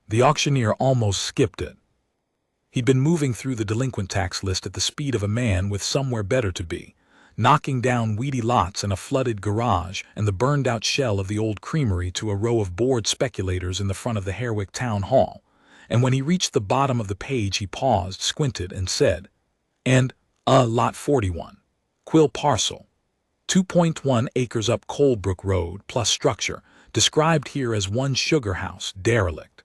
The auctioneer almost skipped it. He'd been moving through the delinquent tax list at the speed of a man with somewhere better to be, knocking down weedy lots and a flooded garage and the burned-out shell of the old creamery to a row of bored speculators in the front of the Harewick Town Hall. And when he reached the bottom of the page, he paused, squinted, and said, "And, lot 41. Quill parcel. 2.1 acres up Coldbrook Road, plus structure, described here as one sugar house, derelict.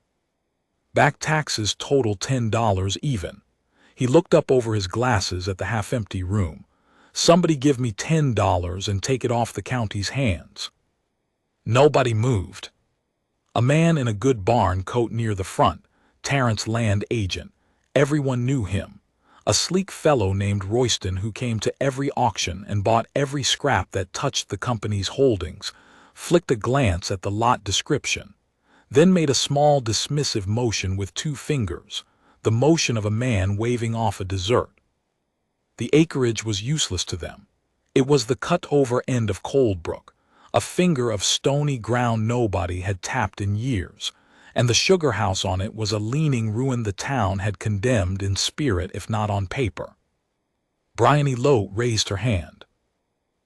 Back taxes total $10 even." He looked up over his glasses at the half-empty room. "Somebody give me $10 and take it off the county's hands." Nobody moved. A man in a good barn coat near the front, Terrence's land agent. Everyone knew him. A sleek fellow named Royston who came to every auction and bought every scrap that touched the company's holdings, flicked a glance at the lot description, then made a small dismissive motion with two fingers, the motion of a man waving off a dessert. The acreage was useless to them. It was the cut-over end of Coldbrook, a finger of stony ground nobody had tapped in years, and the sugar house on it was a leaning ruin the town had condemned in spirit if not on paper. Bryony Lowe raised her hand.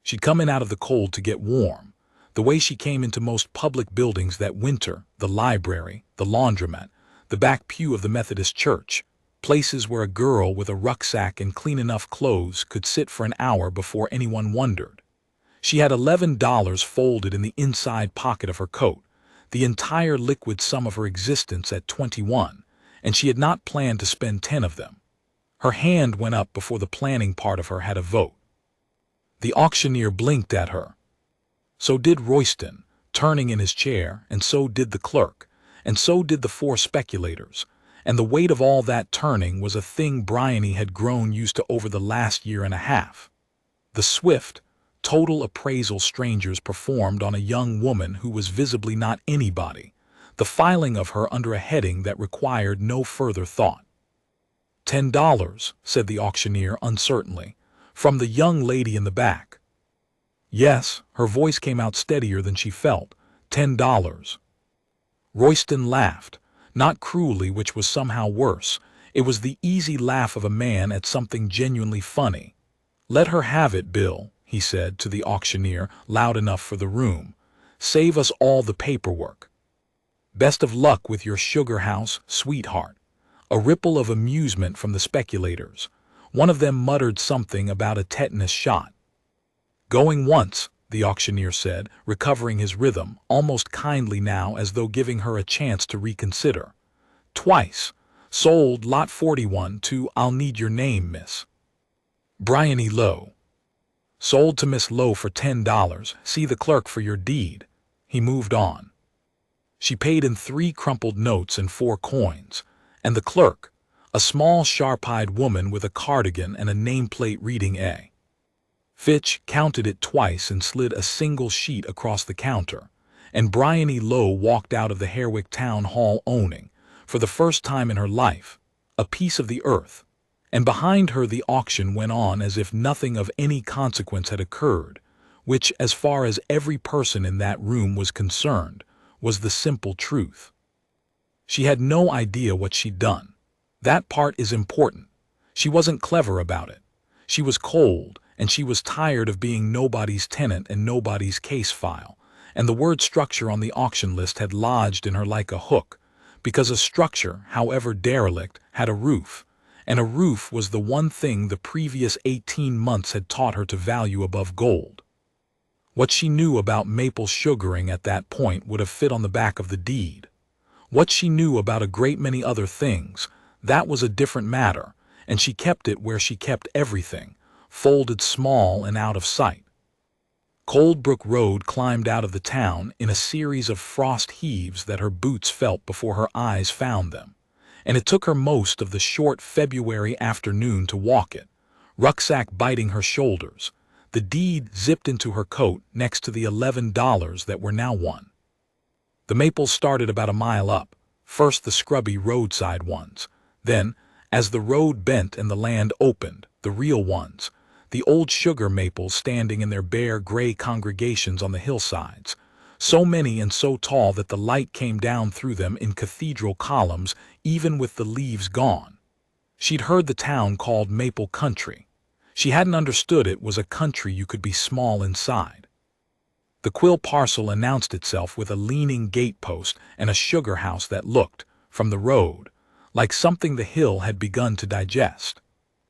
She'd come in out of the cold to get warm, the way she came into most public buildings that winter, the library, the laundromat, the back pew of the Methodist church, places where a girl with a rucksack and clean enough clothes could sit for an hour before anyone wondered. She had $11 folded in the inside pocket of her coat, the entire liquid sum of her existence at 21, and she had not planned to spend 10 of them. Her hand went up before the planning part of her had a vote. The auctioneer blinked at her. So did Royston, turning in his chair, and so did the clerk, and so did the four speculators, and the weight of all that turning was a thing Bryony had grown used to over the last year and a half. The swift, total appraisal strangers performed on a young woman who was visibly not anybody, the filing of her under a heading that required no further thought. $10, said the auctioneer uncertainly, from the young lady in the back. Yes, her voice came out steadier than she felt. $10. Royston laughed, not cruelly, which was somehow worse. It was the easy laugh of a man at something genuinely funny. "Let her have it, Bill," he said to the auctioneer, loud enough for the room. "Save us all the paperwork. Best of luck with your sugar house, sweetheart." A ripple of amusement from the speculators. One of them muttered something about a tetanus shot. "Going once," the auctioneer said, recovering his rhythm, almost kindly now as though giving her a chance to reconsider. "Twice. Sold lot 41 to, I'll need your name, miss." Bryony Lowe. "Sold to Miss Lowe for $10. See the clerk for your deed." He moved on. She paid in 3 crumpled notes and 4 coins, and the clerk, a small sharp-eyed woman with a cardigan and a nameplate reading A. Fitch, counted it twice and slid a single sheet across the counter, and Bryony Lowe walked out of the Harewick Town Hall owning, for the first time in her life, a piece of the earth, and behind her the auction went on as if nothing of any consequence had occurred, which, as far as every person in that room was concerned, was the simple truth. She had no idea what she'd done. That part is important. She wasn't clever about it. She was cold, and she was tired of being nobody's tenant and nobody's case file, and the word structure on the auction list had lodged in her like a hook, because a structure, however derelict, had a roof, and a roof was the one thing the previous 18 months had taught her to value above gold. What she knew about maple sugaring at that point would have fit on the back of the deed. What she knew about a great many other things, that was a different matter, and she kept it where she kept everything, folded small and out of sight. Coldbrook Road climbed out of the town in a series of frost heaves that her boots felt before her eyes found them, and it took her most of the short February afternoon to walk it, rucksack biting her shoulders, the deed zipped into her coat next to the $11 that were now won. The maples started about a mile up, first the scrubby roadside ones, then, as the road bent and the land opened, the real ones, the old sugar maples standing in their bare gray congregations on the hillsides, so many and so tall that the light came down through them in cathedral columns, even with the leaves gone. She'd heard the town called Maple Country. She hadn't understood it was a country you could be small inside. The Quill parcel announced itself with a leaning gatepost and a sugar house that looked, from the road, like something the hill had begun to digest.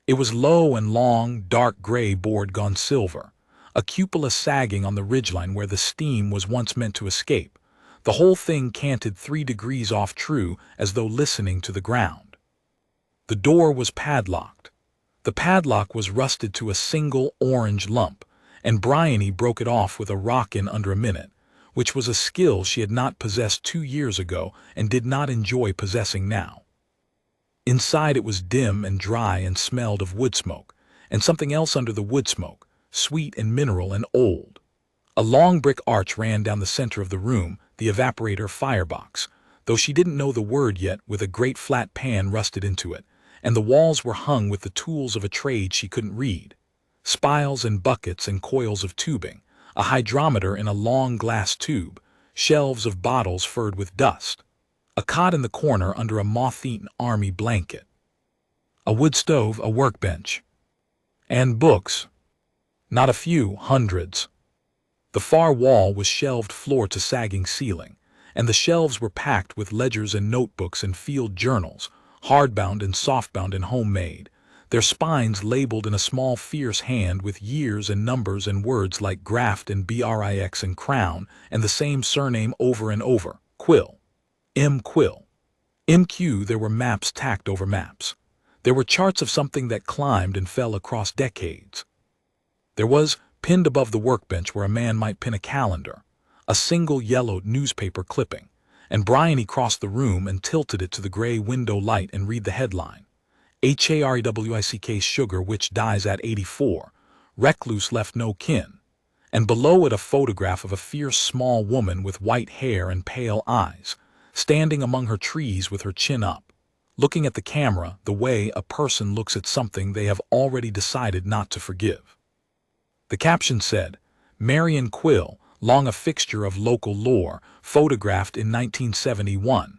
It was low and long, dark gray board gone silver, a cupola sagging on the ridgeline where the steam was once meant to escape. The whole thing canted 3 degrees off true, as though listening to the ground. The door was padlocked. The padlock was rusted to a single orange lump, and Bryony broke it off with a rock in under a minute, which was a skill she had not possessed 2 years ago and did not enjoy possessing now. Inside it was dim and dry and smelled of wood smoke, and something else under the wood smoke, sweet and mineral and old. A long brick arch ran down the center of the room, the evaporator firebox, though she didn't know the word yet, with a great flat pan rusted into it, and the walls were hung with the tools of a trade she couldn't read. Spiles and buckets and coils of tubing, a hydrometer in a long glass tube, shelves of bottles furred with dust. A cot in the corner under a moth-eaten army blanket. A wood stove, a workbench. And books. Not a few, hundreds. The far wall was shelved floor to sagging ceiling, and the shelves were packed with ledgers and notebooks and field journals, hardbound and softbound and homemade, their spines labeled in a small fierce hand with years and numbers and words like graft and brix and crown, and the same surname over and over, Quill. M. Quill. MQ. There were maps tacked over maps. There were charts of something that climbed and fell across decades. There was, pinned above the workbench where a man might pin a calendar, a single yellowed newspaper clipping, and Bryony crossed the room and tilted it to the gray window light and read the headline. HAREWICK sugar which dies at 84, recluse left no kin, and below it a photograph of a fierce small woman with white hair and pale eyes, standing among her trees with her chin up, looking at the camera the way a person looks at something they have already decided not to forgive. The caption said, Marion Quill, long a fixture of local lore, photographed in 1971.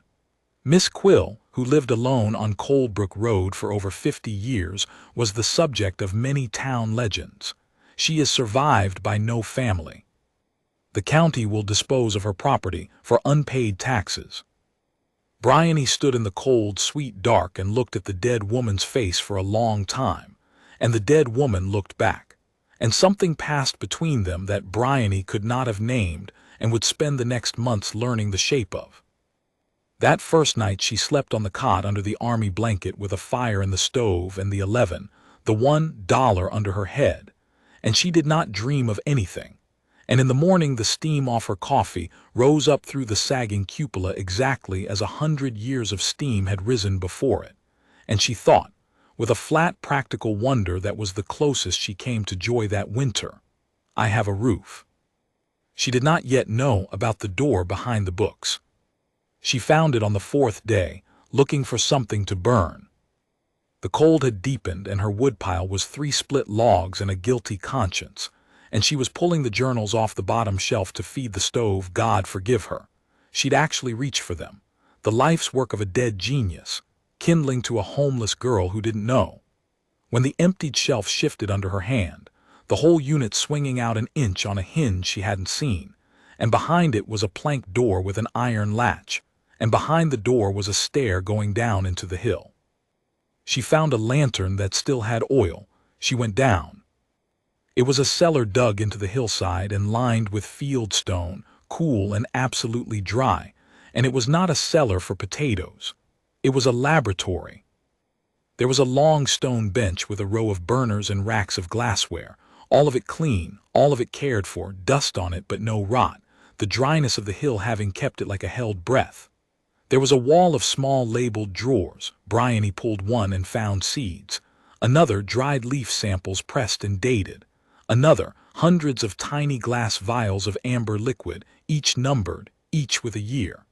Miss Quill, who lived alone on Coldbrook Road for over 50 years, was the subject of many town legends. She is survived by no family. The county will dispose of her property for unpaid taxes. Bryony stood in the cold, sweet dark and looked at the dead woman's face for a long time, and the dead woman looked back, and something passed between them that Bryony could not have named and would spend the next months learning the shape of. That first night she slept on the cot under the army blanket with a fire in the stove and the $1 under her head, and she did not dream of anything. And in the morning the steam off her coffee rose up through the sagging cupola exactly as 100 years of steam had risen before it, and she thought, with a flat practical wonder that was the closest she came to joy that winter, I have a roof. She did not yet know about the door behind the books. She found it on the 4th day, looking for something to burn. The cold had deepened and her woodpile was 3 split logs and a guilty conscience, and she was pulling the journals off the bottom shelf to feed the stove. God forgive her. She'd actually reached for them, the life's work of a dead genius, kindling to a homeless girl who didn't know. When the emptied shelf shifted under her hand, the whole unit swinging out an inch on a hinge she hadn't seen, and behind it was a plank door with an iron latch, and behind the door was a stair going down into the hill. She found a lantern that still had oil. She went down. It was a cellar dug into the hillside and lined with field stone, cool and absolutely dry, and it was not a cellar for potatoes. It was a laboratory. There was a long stone bench with a row of burners and racks of glassware, all of it clean, all of it cared for, dust on it but no rot, the dryness of the hill having kept it like a held breath. There was a wall of small labeled drawers. Bryony pulled one and found seeds. Another, dried leaf samples pressed and dated. Another, hundreds of tiny glass vials of amber liquid, each numbered, each with a year.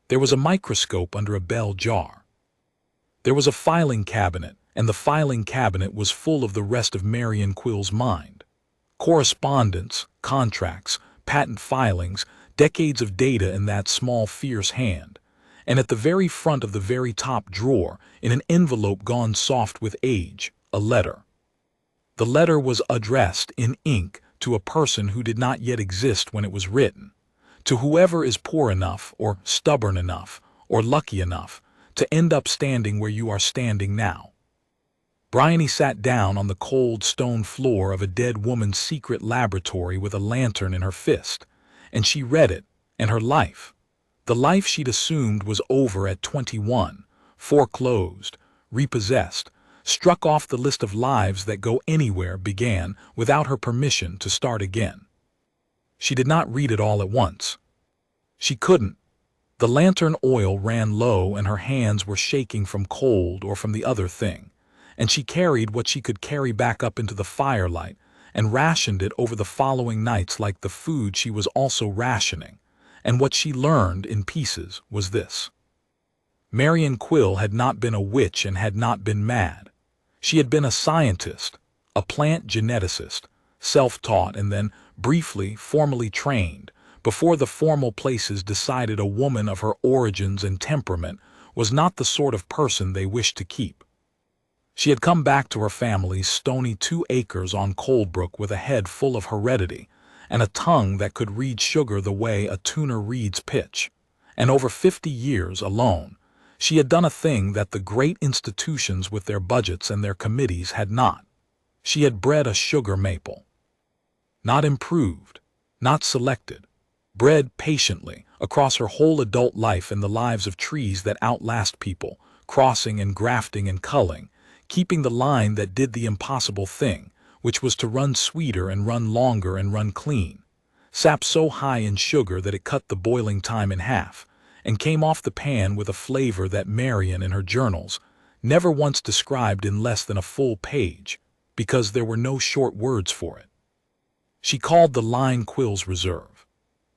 There was a microscope under a bell jar. There was a filing cabinet, and the filing cabinet was full of the rest of Marion Quill's mind. Correspondence, contracts, patent filings, decades of data in that small, fierce hand, and at the very front of the very top drawer, in an envelope gone soft with age, a letter. The letter was addressed in ink to a person who did not yet exist when it was written, to whoever is poor enough, or stubborn enough, or lucky enough, to end up standing where you are standing now. Bryony sat down on the cold stone floor of a dead woman's secret laboratory with a lantern in her fist, and she read it, and her life, the life she'd assumed was over at 21, foreclosed, repossessed, struck off the list of lives that go anywhere, began, without her permission, to start again. She did not read it all at once. She couldn't. The lantern oil ran low and her hands were shaking from cold or from the other thing, and she carried what she could carry back up into the firelight and rationed it over the following nights like the food she was also rationing, and what she learned in pieces was this. Marion Quill had not been a witch and had not been mad. She had been a scientist, a plant geneticist, self-taught and then, briefly, formally trained, before the formal places decided a woman of her origins and temperament was not the sort of person they wished to keep. She had come back to her family's stony 2 acres on Coldbrook with a head full of heredity, and a tongue that could read sugar the way a tuner reads pitch. And over 50 years alone, she had done a thing that the great institutions with their budgets and their committees had not. She had bred a sugar maple. Not improved, not selected, bred patiently across her whole adult life in the lives of trees that outlast people, crossing and grafting and culling, keeping the line that did the impossible thing, which was to run sweeter and run longer and run clean, sap so high in sugar that it cut the boiling time in half, and came off the pan with a flavor that Marion in her journals never once described in less than a full page, because there were no short words for it. She called the line Quill's Reserve.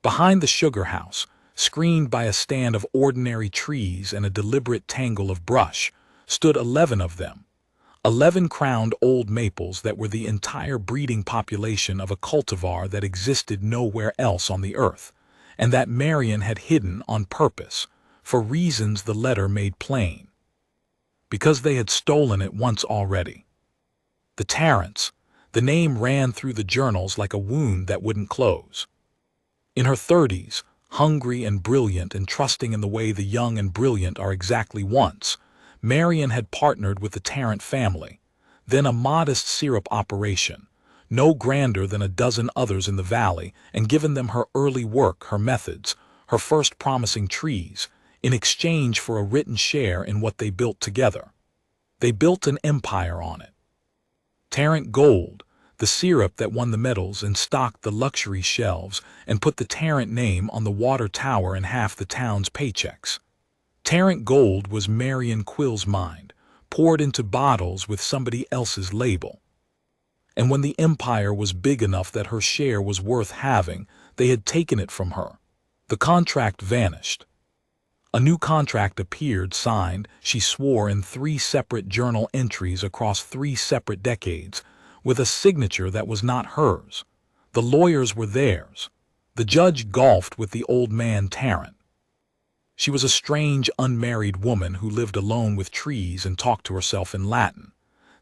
Behind the sugar house, screened by a stand of ordinary trees and a deliberate tangle of brush, stood 11 of them, 11 crowned old maples that were the entire breeding population of a cultivar that existed nowhere else on the earth, and that Marion had hidden on purpose, for reasons the letter made plain. Because they had stolen it once already. The Tarrants, the name ran through the journals like a wound that wouldn't close. In her 30s, hungry and brilliant and trusting in the way the young and brilliant are exactly once, Marion had partnered with the Tarrant family, then a modest syrup operation, no grander than a dozen others in the valley, and given them her early work, her methods, her first promising trees, in exchange for a written share in what they built together. They built an empire on it. Tarrant Gold, the syrup that won the medals and stocked the luxury shelves and put the Tarrant name on the water tower and half the town's paychecks. Tarrant Gold was Marion Quill's mind, poured into bottles with somebody else's label. And when the empire was big enough that her share was worth having, they had taken it from her. The contract vanished. A new contract appeared, signed, she swore, in 3 separate journal entries across 3 separate decades, with a signature that was not hers. The lawyers were theirs. The judge golfed with the old man Tarrant. She was a strange, unmarried woman who lived alone with trees and talked to herself in Latin.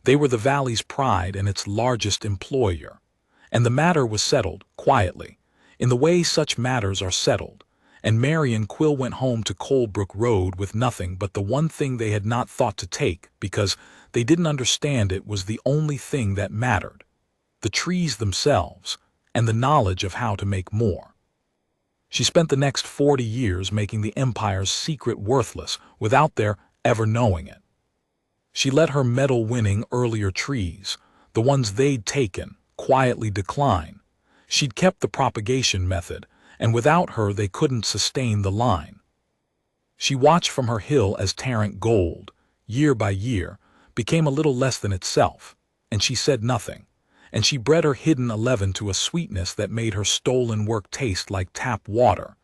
They were the valley's pride and its largest employer. And the matter was settled, quietly, in the way such matters are settled, and Marion Quill went home to Coldbrook Road with nothing but the one thing they had not thought to take, because they didn't understand it was the only thing that mattered, the trees themselves, and the knowledge of how to make more. She spent the next 40 years making the empire's secret worthless without their ever knowing it. She let her medal-winning earlier trees, the ones they'd taken, quietly decline. She'd kept the propagation method, and without her they couldn't sustain the line. She watched from her hill as Tarrant Gold, year by year, became a little less than itself, and she said nothing. And she bred her hidden 11 to a sweetness that made her stolen work taste like tap water,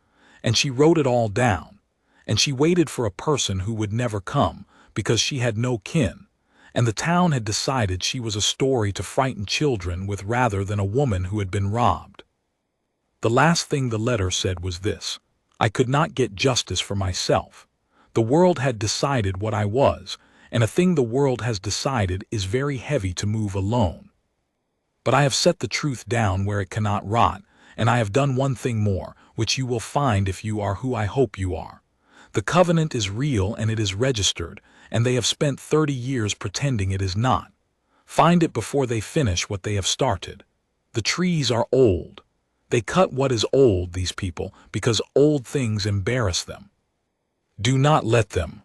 and she wrote it all down, and she waited for a person who would never come, because she had no kin, and the town had decided she was a story to frighten children with rather than a woman who had been robbed. The last thing the letter said was this: I could not get justice for myself. The world had decided what I was, and a thing the world has decided is very heavy to move alone. But I have set the truth down where it cannot rot, and I have done one thing more, which you will find if you are who I hope you are. The covenant is real and it is registered, and they have spent 30 years pretending it is not. Find it before they finish what they have started. The trees are old. They cut what is old, these people, because old things embarrass them. Do not let them.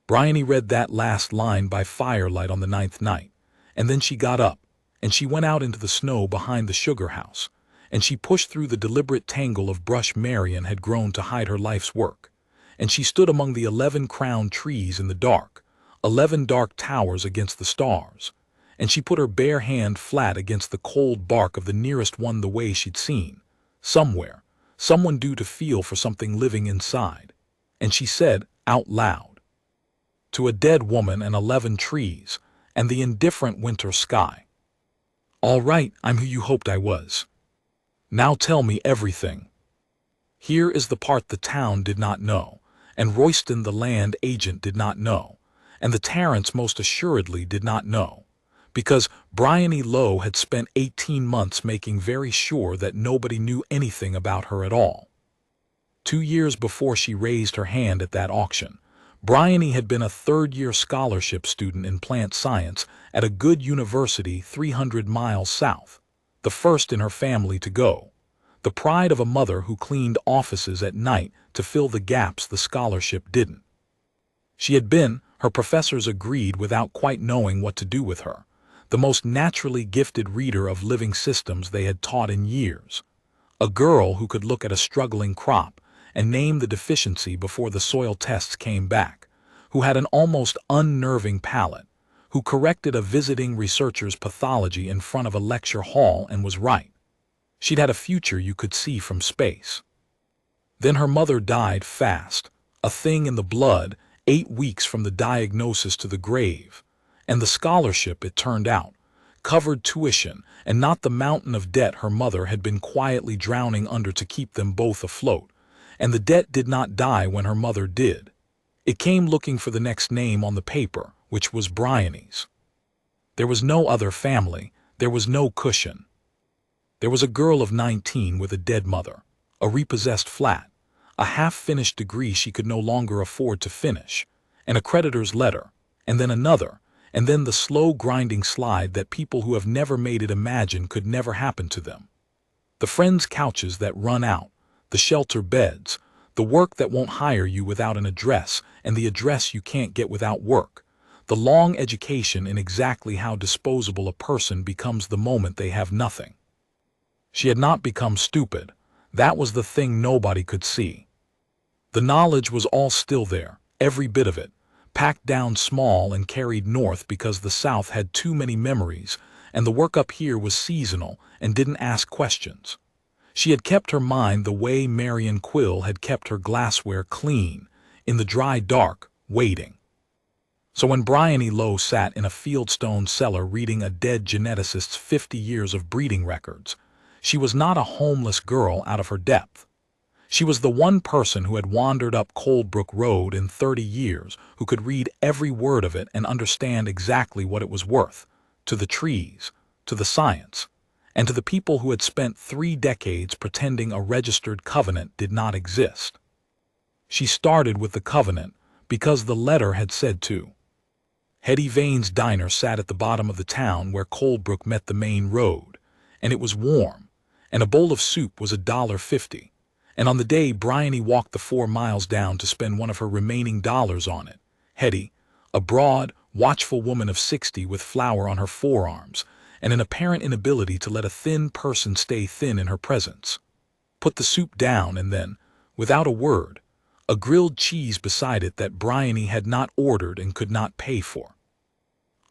Bryony read that last line by firelight on the 9th night, and then she got up, and she went out into the snow behind the sugar house, and she pushed through the deliberate tangle of brush Marian had grown to hide her life's work, and she stood among the 11 crowned trees in the dark, 11 dark towers against the stars, and she put her bare hand flat against the cold bark of the nearest one the way she'd seen, somewhere, someone due to feel for something living inside, and she said out loud, to a dead woman and 11 trees, and the indifferent winter sky. All right, I'm who you hoped I was. Now tell me everything. Here is the part the town did not know, and Royston the land agent did not know, and the Tarrants most assuredly did not know, because Bryony Lowe had spent 18 months making very sure that nobody knew anything about her at all. 2 years before she raised her hand at that auction, Bryony had been a third-year scholarship student in plant science at a good university 300 miles south, the first in her family to go, the pride of a mother who cleaned offices at night to fill the gaps the scholarship didn't. She had been, her professors agreed without quite knowing what to do with her, the most naturally gifted reader of living systems they had taught in years, a girl who could look at a struggling crop and name the deficiency before the soil tests came back, who had an almost unnerving palate, who corrected a visiting researcher's pathology in front of a lecture hall and was right. She'd had a future you could see from space. Then her mother died fast, a thing in the blood, 8 weeks from the diagnosis to the grave, and the scholarship, it turned out, covered tuition and not the mountain of debt her mother had been quietly drowning under to keep them both afloat, and the debt did not die when her mother did. It came looking for the next name on the paper, which was Bryony's. There was no other family, there was no cushion. There was a girl of 19 with a dead mother, a repossessed flat, a half-finished degree she could no longer afford to finish, and a creditor's letter, and then another, and then the slow grinding slide that people who have never made it imagine could never happen to them. The friends' couches that run out, the shelter beds, the work that won't hire you without an address, and the address you can't get without work, the long education in exactly how disposable a person becomes the moment they have nothing. She had not become stupid. That was the thing nobody could see. The knowledge was all still there, every bit of it, packed down small and carried north because the South had too many memories, and the work up here was seasonal and didn't ask questions. She had kept her mind the way Marian Quill had kept her glassware clean, in the dry dark, waiting. So when Bryony Lowe sat in a fieldstone cellar reading a dead geneticist's 50 years of breeding records, she was not a homeless girl out of her depth. She was the one person who had wandered up Coldbrook Road in 30 years who could read every word of it and understand exactly what it was worth, to the trees, to the science, and to the people who had spent 3 decades pretending a registered covenant did not exist. She started with the covenant because the letter had said to. Hetty Vane's diner sat at the bottom of the town where Coldbrook met the main road, and it was warm, and a bowl of soup was $1.50. And on the day Bryony walked the 4 miles down to spend one of her remaining dollars on it, Hetty, a broad, watchful woman of 60 with flour on her forearms and an apparent inability to let a thin person stay thin in her presence, put the soup down and then, without a word, a grilled cheese beside it that Bryony had not ordered and could not pay for.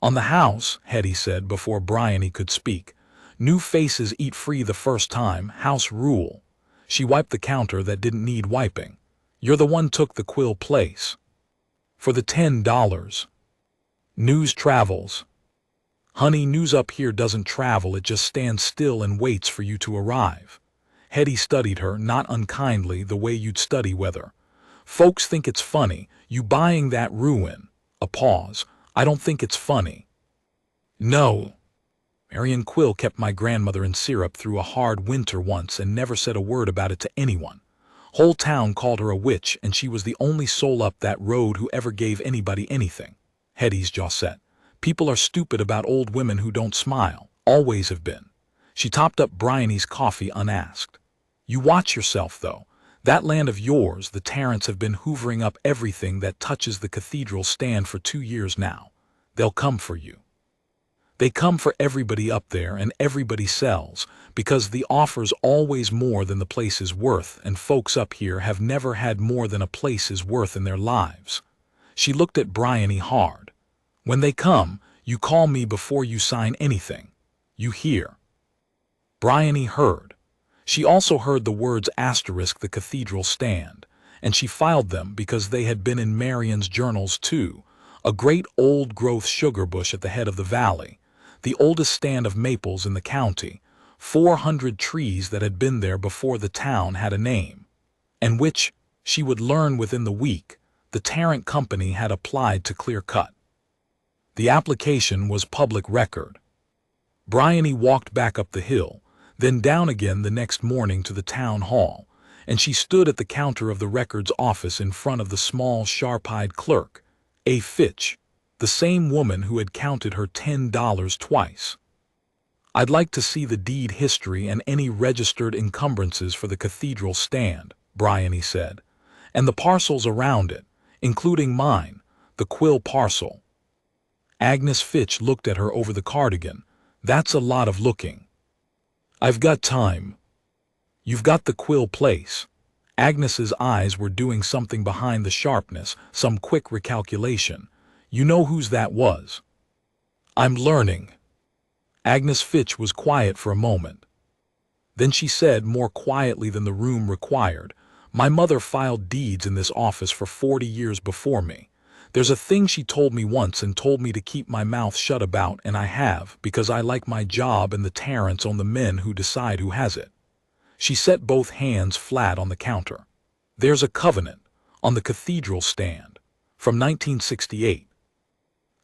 On the house, Hetty said before Bryony could speak, new faces eat free the first time, house rule. She wiped the counter that didn't need wiping. You're the one took the Quill place. For the $10. News travels. Honey, news up here doesn't travel, it just stands still and waits for you to arrive. Hetty studied her, not unkindly, the way you'd study weather. Folks think it's funny, you buying that ruin. A pause. I don't think it's funny. No. Marion Quill kept my grandmother in syrup through a hard winter once and never said a word about it to anyone. Whole town called her a witch, and she was the only soul up that road who ever gave anybody anything. Hetty's jaw set. People are stupid about old women who don't smile. Always have been. She topped up Bryony's coffee unasked. You watch yourself, though. That land of yours, the Tarrants have been hoovering up everything that touches the cathedral stand for 2 years now. They'll come for you. They come for everybody up there, and everybody sells, because the offer's always more than the place is worth, and folks up here have never had more than a place is worth in their lives. She looked at Bryony hard. When they come, you call me before you sign anything. You hear. Bryony heard. She also heard the words asterisk the cathedral stand, and she filed them because they had been in Marion's journals too. A great old-growth sugar bush at the head of the valley, the oldest stand of maples in the county, 400 trees that had been there before the town had a name, and which, she would learn within the week, the Tarrant Company had applied to clear cut. The application was public record. Bryony walked back up the hill, then down again the next morning to the town hall, and she stood at the counter of the records office in front of the small, sharp-eyed clerk, A. Fitch, the same woman who had counted her $10 twice. I'd like to see the deed history and any registered encumbrances for the cathedral stand, Bryony said, and the parcels around it, including mine, the Quill parcel. Agnes Fitch looked at her over the cardigan. That's a lot of looking. I've got time. You've got the Quill place. Agnes's eyes were doing something behind the sharpness, some quick recalculation. You know whose that was? I'm learning. Agnes Fitch was quiet for a moment. Then she said, more quietly than the room required, my mother filed deeds in this office for 40 years before me. There's a thing she told me once and told me to keep my mouth shut about, and I have, because I like my job and the Tarrants on the men who decide who has it. She set both hands flat on the counter. There's a covenant, on the cathedral stand, from 1968.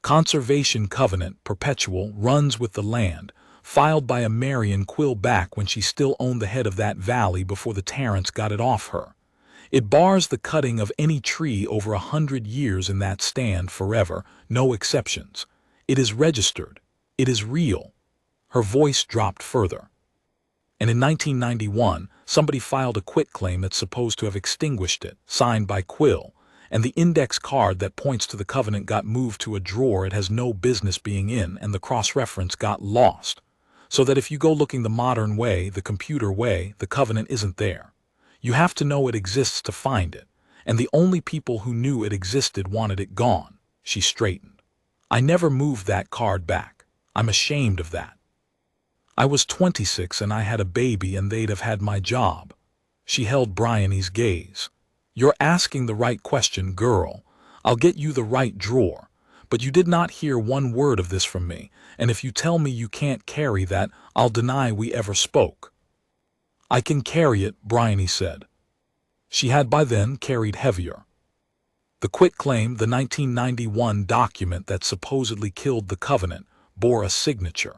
Conservation covenant, perpetual, runs with the land, filed by a Marion Quill back when she still owned the head of that valley before the Tarrants got it off her. It bars the cutting of any tree over 100 years in that stand forever, no exceptions. It is registered. It is real. Her voice dropped further. And in 1991, somebody filed a quitclaim that's supposed to have extinguished it, signed by Quill, and the index card that points to the covenant got moved to a drawer it has no business being in, and the cross-reference got lost. So that if you go looking the modern way, the computer way, the covenant isn't there. You have to know it exists to find it, and the only people who knew it existed wanted it gone. She straightened. I never moved that card back. I'm ashamed of that. I was 26 and I had a baby and they'd have had my job. She held Bryony's gaze. You're asking the right question, girl. I'll get you the right drawer. But you did not hear one word of this from me, and if you tell me you can't carry that, I'll deny we ever spoke. I can carry it, Bryony said. She had by then carried heavier. The quitclaim, the 1991 document that supposedly killed the covenant, bore a signature.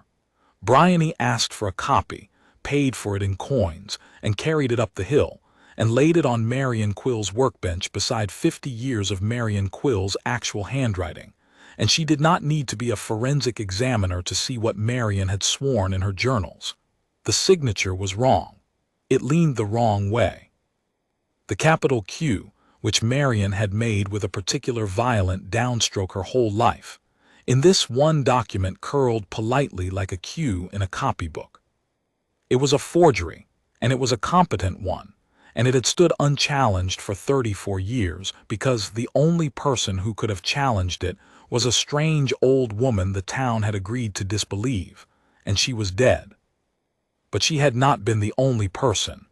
Bryony asked for a copy, paid for it in coins, and carried it up the hill, and laid it on Marion Quill's workbench beside 50 years of Marion Quill's actual handwriting, and she did not need to be a forensic examiner to see what Marion had sworn in her journals. The signature was wrong. It leaned the wrong way. The capital Q, which Marion had made with a particular violent downstroke her whole life, in this one document curled politely like a Q in a copybook. It was a forgery, and it was a competent one, and it had stood unchallenged for 34 years because the only person who could have challenged it was a strange old woman the town had agreed to disbelieve, and she was dead. But she had not been the only person.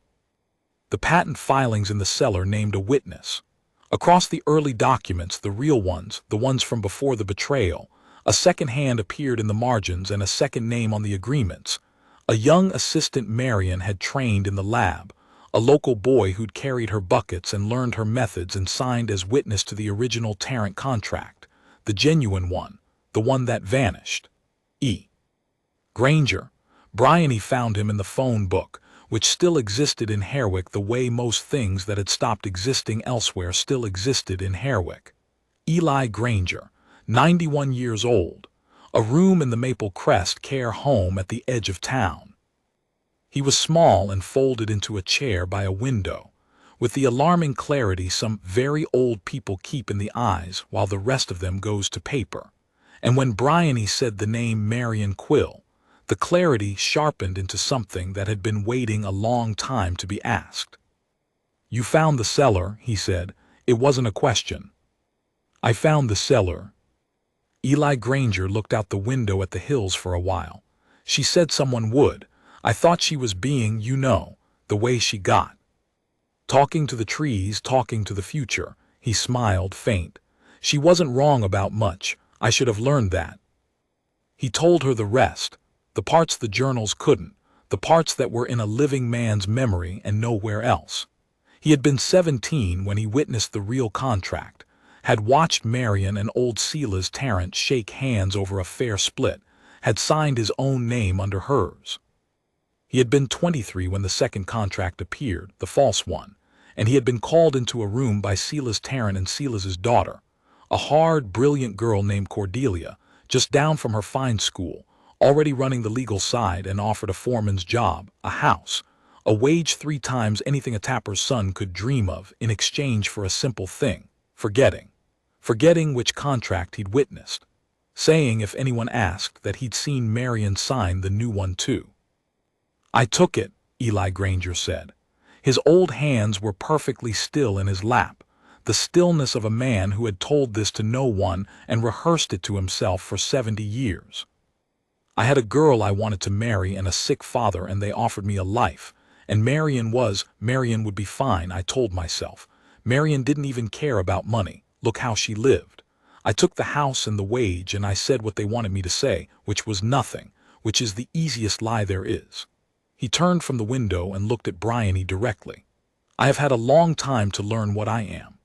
The patent filings in the cellar named a witness. Across the early documents, the real ones, the ones from before the betrayal, a second hand appeared in the margins and a second name on the agreements, A young assistant Marion had trained in the lab, a local boy who'd carried her buckets and learned her methods and signed as witness to the original Tarrant contract, the genuine one, the one that vanished. E. Granger. Bryony found him in the phone book, which still existed in Harewick the way most things that had stopped existing elsewhere still existed in Harewick. Eli Granger, 91 years old, a room in the Maple Crest care home at the edge of town. He was small and folded into a chair by a window, with the alarming clarity some very old people keep in the eyes while the rest of them goes to paper. And when Bryony said the name Marion Quill, the clarity sharpened into something that had been waiting a long time to be asked. "You found the cellar," he said. It wasn't a question. "I found the cellar." Eli Granger looked out the window at the hills for a while. "She said someone would. I thought she was being, the way she got. Talking to the trees, talking to the future." He smiled faint. "She wasn't wrong about much. I should have learned that." He told her the rest, the parts the journals couldn't, the parts that were in a living man's memory and nowhere else. He had been 17 when he witnessed the real contract, had watched Marion and old Silas Tarrant shake hands over a fair split, had signed his own name under hers. He had been 23 when the second contract appeared, the false one, and he had been called into a room by Silas Tarrant and Silas's daughter, a hard, brilliant girl named Cordelia, just down from her fine school, already running the legal side and offered a foreman's job, a house, a wage 3 times anything a tapper's son could dream of in exchange for a simple thing, forgetting which contract he'd witnessed, saying if anyone asked that he'd seen Marion sign the new one too. "I took it," Eli Granger said. His old hands were perfectly still in his lap, the stillness of a man who had told this to no one and rehearsed it to himself for 70 years. "I had a girl I wanted to marry and a sick father, and they offered me a life, and Marion would be fine, I told myself. Marion didn't even care about money. Look how she lived. I took the house and the wage, and I said what they wanted me to say, which was nothing, which is the easiest lie there is." He turned from the window and looked at Bryony directly. "I have had a long time to learn what I am.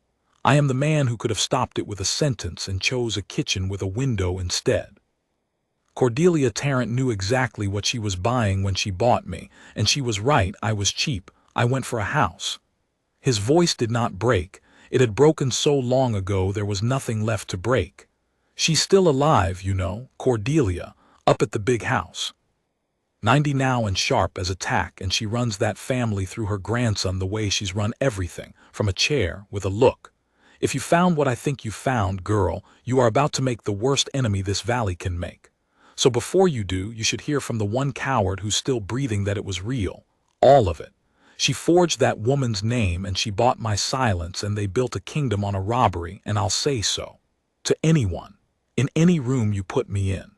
I am the man who could have stopped it with a sentence and chose a kitchen with a window instead. Cordelia Tarrant knew exactly what she was buying when she bought me, and she was right. I was cheap. I went for a house." His voice did not break. It had broken so long ago there was nothing left to break. "She's still alive, Cordelia, up at the big house. 90 now and sharp as a tack, and she runs that family through her grandson the way she's run everything, from a chair, with a look. If you found what I think you found, girl, you are about to make the worst enemy this valley can make. So before you do, you should hear from the one coward who's still breathing that it was real. All of it. She forged that woman's name, and she bought my silence, and they built a kingdom on a robbery, and I'll say so. To anyone. In any room you put me in."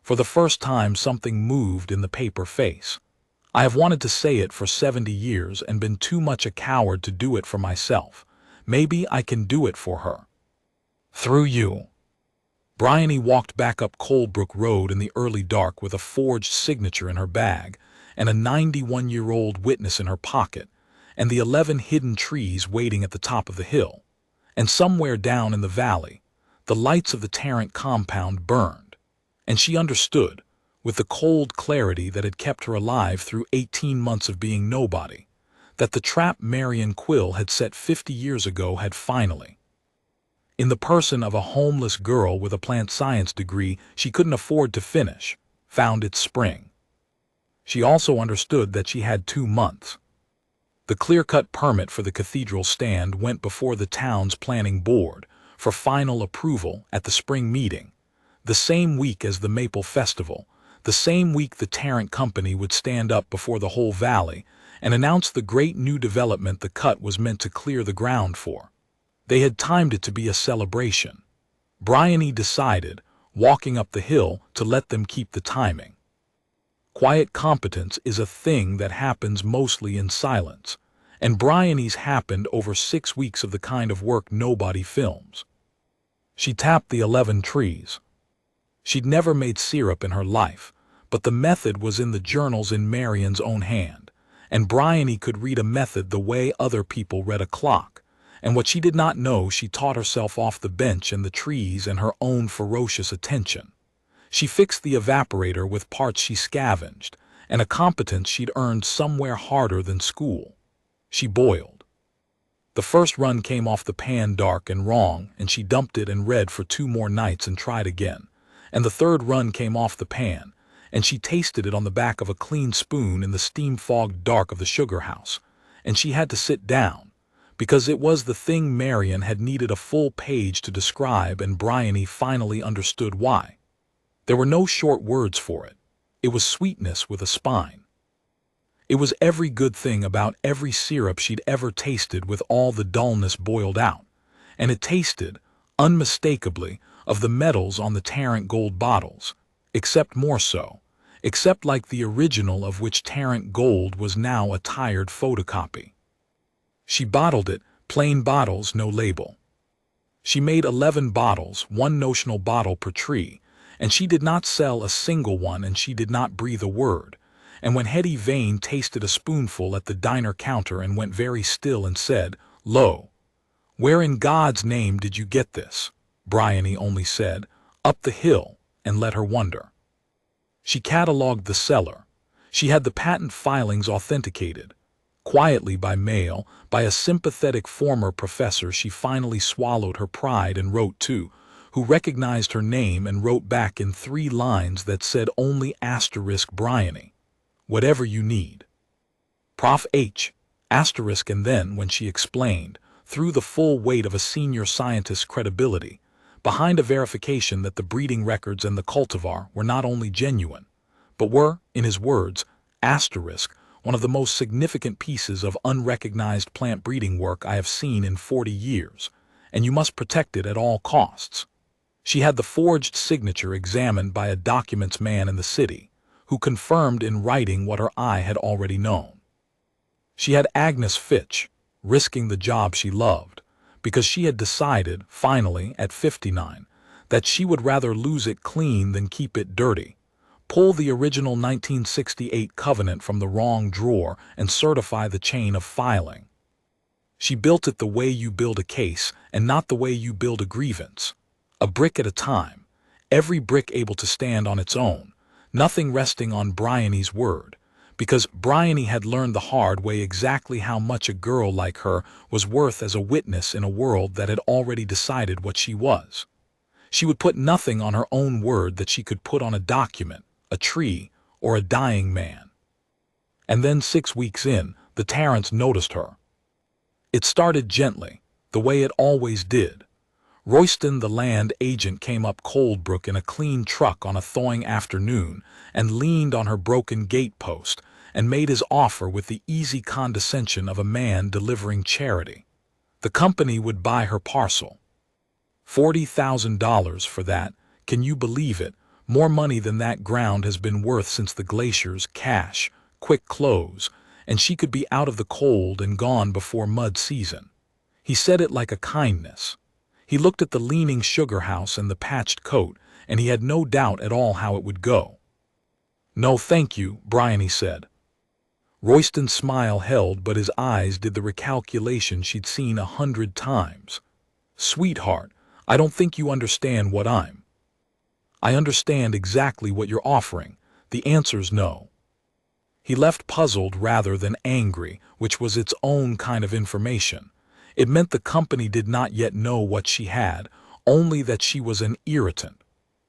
For the first time something moved in the paper face. "I have wanted to say it for 70 years and been too much a coward to do it for myself. Maybe I can do it for her. Through you." Bryony walked back up Coldbrook Road in the early dark with a forged signature in her bag and a 91-year-old witness in her pocket, and the 11 hidden trees waiting at the top of the hill. And somewhere down in the valley, the lights of the Tarrant compound burned, and she understood, with the cold clarity that had kept her alive through 18 months of being nobody, that the trap Marion Quill had set 50 years ago had finally, in the person of a homeless girl with a plant science degree she couldn't afford to finish, found its spring. She also understood that she had 2 months. The clear-cut permit for the cathedral stand went before the town's planning board for final approval at the spring meeting, the same week as the Maple Festival, the same week the Tarrant Company would stand up before the whole valley and announce the great new development the cut was meant to clear the ground for. They had timed it to be a celebration. Bryony decided, walking up the hill, to let them keep the timing. Quiet competence is a thing that happens mostly in silence, and Bryony's happened over 6 weeks of the kind of work nobody films. She tapped the 11 trees. She'd never made syrup in her life, but the method was in the journals in Marion's own hand, and Bryony could read a method the way other people read a clock, and what she did not know she taught herself off the bench and the trees and her own ferocious attention. She fixed the evaporator with parts she scavenged, and a competence she'd earned somewhere harder than school. She boiled. The first run came off the pan dark and wrong, and she dumped it and read for 2 more nights and tried again. And the third run came off the pan, and she tasted it on the back of a clean spoon in the steam-fogged dark of the sugar house, and she had to sit down, because it was the thing Marion had needed a full page to describe, and Bryony finally understood why. There were no short words for it. It was sweetness with a spine. It was every good thing about every syrup she'd ever tasted with all the dullness boiled out, and it tasted, unmistakably, of the metals on the Tarrant gold bottles, except more so, except like the original of which Tarrant gold was now a tired photocopy. She bottled it, plain bottles, no label. She made 11 bottles, 1 notional bottle per tree, and she did not sell a single one, and she did not breathe a word. And when Hetty Vane tasted a spoonful at the diner counter and went very still and said, "Lowe, where in God's name did you get this?" Bryony only said, "Up the hill," and let her wonder. She catalogued the cellar. She had the patent filings authenticated. Quietly by mail, by a sympathetic former professor, she finally swallowed her pride and wrote to, who recognized her name and wrote back in 3 lines that said only *Bryony. Whatever you need. Prof H. *, and then, when she explained, threw the full weight of a senior scientist's credibility, behind a verification that the breeding records and the cultivar were not only genuine, but were, in his words, one of the most significant pieces of unrecognized plant breeding work I have seen in 40 years, and you must protect it at all costs. She had the forged signature examined by a documents man in the city, who confirmed in writing what her eye had already known. She had Agnes Fitch, risking the job she loved, because she had decided, finally, at 59, that she would rather lose it clean than keep it dirty, pull the original 1968 covenant from the wrong drawer and certify the chain of filing. She built it the way you build a case and not the way you build a grievance, a brick at a time, every brick able to stand on its own, nothing resting on Bryony's word, because Bryony had learned the hard way exactly how much a girl like her was worth as a witness in a world that had already decided what she was. She would put nothing on her own word that she could put on a document, a tree, or a dying man. And then 6 weeks in, the Tarrants noticed her. It started gently, the way it always did. Royston, the land agent, came up Coldbrook in a clean truck on a thawing afternoon and leaned on her broken gatepost and made his offer with the easy condescension of a man delivering charity. The company would buy her parcel. $40,000 for that, can you believe it? More money than that ground has been worth since the glaciers, cash, quick close, and she could be out of the cold and gone before mud season. He said it like a kindness. He looked at the leaning sugar house and the patched coat, and he had no doubt at all how it would go. "No, thank you," Bryony said. Royston's smile held, but his eyes did the recalculation she'd seen 100 times. "Sweetheart, I don't think you understand what I'm." "I understand exactly what you're offering. The answer's no." He left puzzled rather than angry, which was its own kind of information. It meant the company did not yet know what she had, only that she was an irritant.